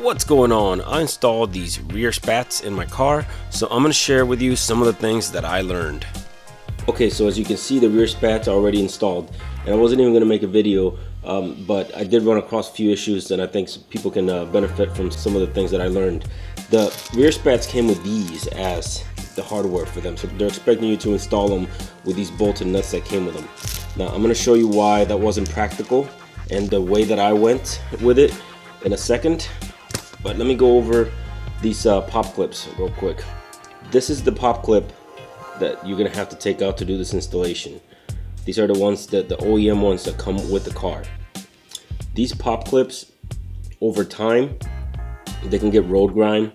What's going on? I installed these rear spats in my car, so I'm going to share with you some of the things that I learned. Okay, so as you can see, the rear spats are already installed, and I wasn't even going to make a video, but I did run across a few issues, and I think people can benefit from some of the things that I learned. The rear spats came with these as the hardware for them, so they're expecting you to install them with these bolts and nuts that came with them. Now I'm going to show you why that wasn't practical and the way that I went with it in a second, but let me go over these pop clips real quick. This is the pop clip that you're gonna have to take out to do this installation. These are the ones that the OEM ones that come with the car. These pop clips, over time, they can get road grime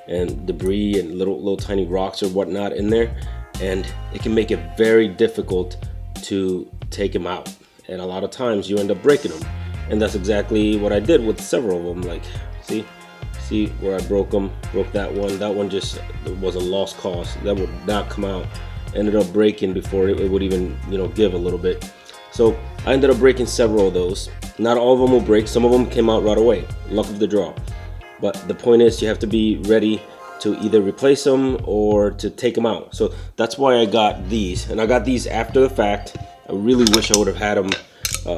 and debris and little tiny rocks or whatnot in there, and it can make it very difficult to take them out. And a lot of times you end up breaking them, and that's exactly what I did with several of them. Like, see where I broke them, broke that one. That one just was a lost cause. That would not come out. Ended up breaking before it would even, give a little bit. So I ended up breaking several of those. Not all of them will break. Some of them came out right away. Luck of the draw. But the point is, you have to be ready to either replace them or to take them out. So that's why I got these, and I got these after the fact. I really wish I would have had them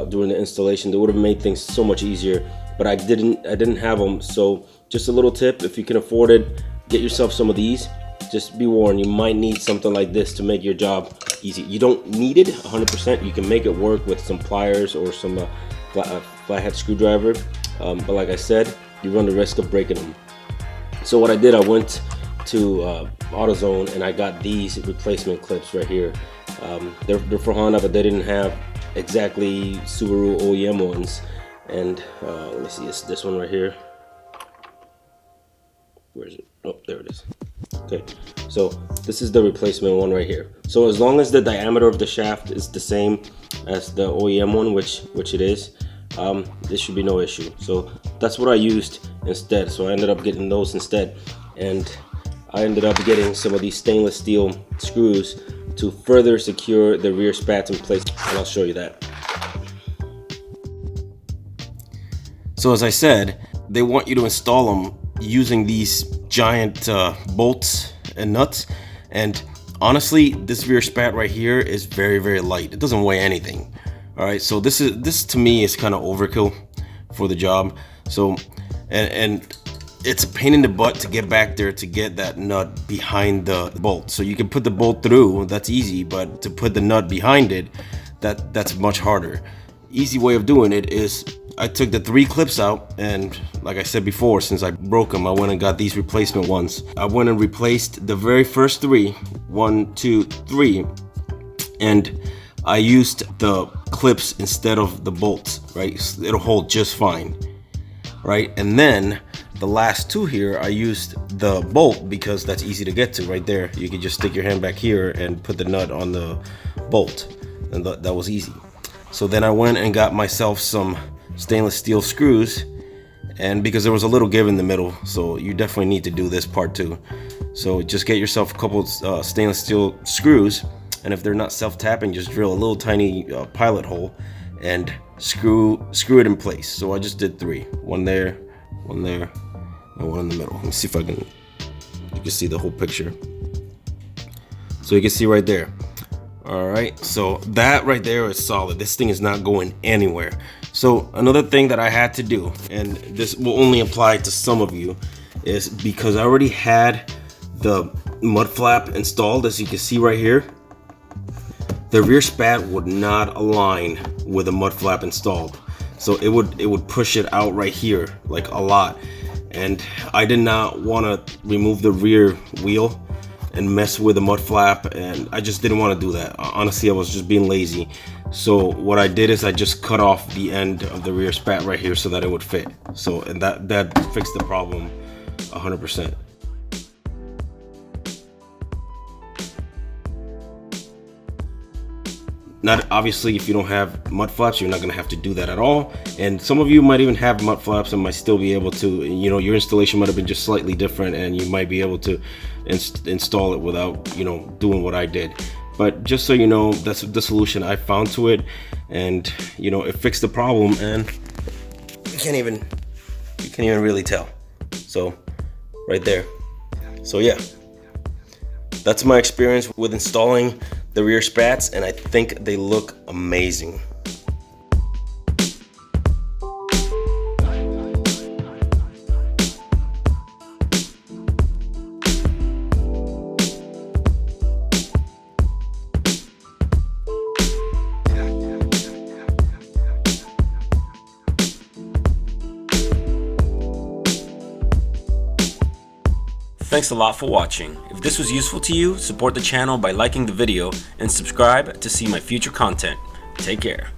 during the installation. That would have made things so much easier, but I didn't have them. So just a little tip: if you can afford it, get yourself some of these. Just be warned, you might need something like this to make your job easy. You don't need it 100%. You can make it work with some pliers or some flathead screwdriver, but like I said, you run the risk of breaking them. So what I did, I went to AutoZone and I got these replacement clips right here. They're for Honda, but they didn't have exactly Subaru OEM ones. And let me see, it's this one right here. Where is it? Oh, there it is. Okay, so this is the replacement one right here. So as long as the diameter of the shaft is the same as the OEM one, which it is, this should be no issue. So that's what I used instead. So I ended up getting those instead, and I ended up getting some of these stainless steel screws to further secure the rear spats in place, and I'll show you that. So as I said, they want you to install them using these giant bolts and nuts, and honestly, this rear spat right here is very, very light. It doesn't weigh anything. All right, so this to me is kind of overkill for the job. So and it's a pain in the butt to get back there to get that nut behind the bolt. So you can put the bolt through, that's easy, but to put the nut behind it, that's much harder. Easy way of doing it is I took the 3 clips out, and like I said before, since I broke them, I went and got these replacement ones. I went and replaced the very first 3, 1, 2, 3, and I used the clips instead of the bolts, right? It'll hold just fine, right? And then the last 2 here, I used the bolt because that's easy to get to right there. You can just stick your hand back here and put the nut on the bolt, and that was easy. So then I went and got myself some stainless steel screws, and because there was a little give in the middle, so you definitely need to do this part too. So just get yourself a couple stainless steel screws, and if they're not self-tapping, just drill a little tiny pilot hole and screw it in place. So I just did 3, one there, and one in the middle. Let me see if you can see the whole picture. So you can see right there. All right, so that right there is solid. This thing is not going anywhere. So another thing that I had to do, and this will only apply to some of you, is because I already had the mud flap installed, as you can see right here, the rear spat would not align with the mud flap installed. So it would push it out right here like a lot. And I did not want to remove the rear wheel and mess with the mud flap, and I just didn't want to do that. Honestly, I was just being lazy. So what I did is I just cut off the end of the rear spat right here so that it would fit. So, and that fixed the problem 100%. Not obviously, if you don't have mud flaps, you're not going to have to do that at all. And some of you might even have mud flaps and might still be able to, your installation might have been just slightly different, and you might be able to install it without, doing what I did. But just so you know, that's the solution I found to it, and it fixed the problem, and you can't even really tell. So right there. So yeah, that's my experience with installing the rear spats, and I think they look amazing. Thanks a lot for watching. If this was useful to you, support the channel by liking the video and subscribe to see my future content. Take care.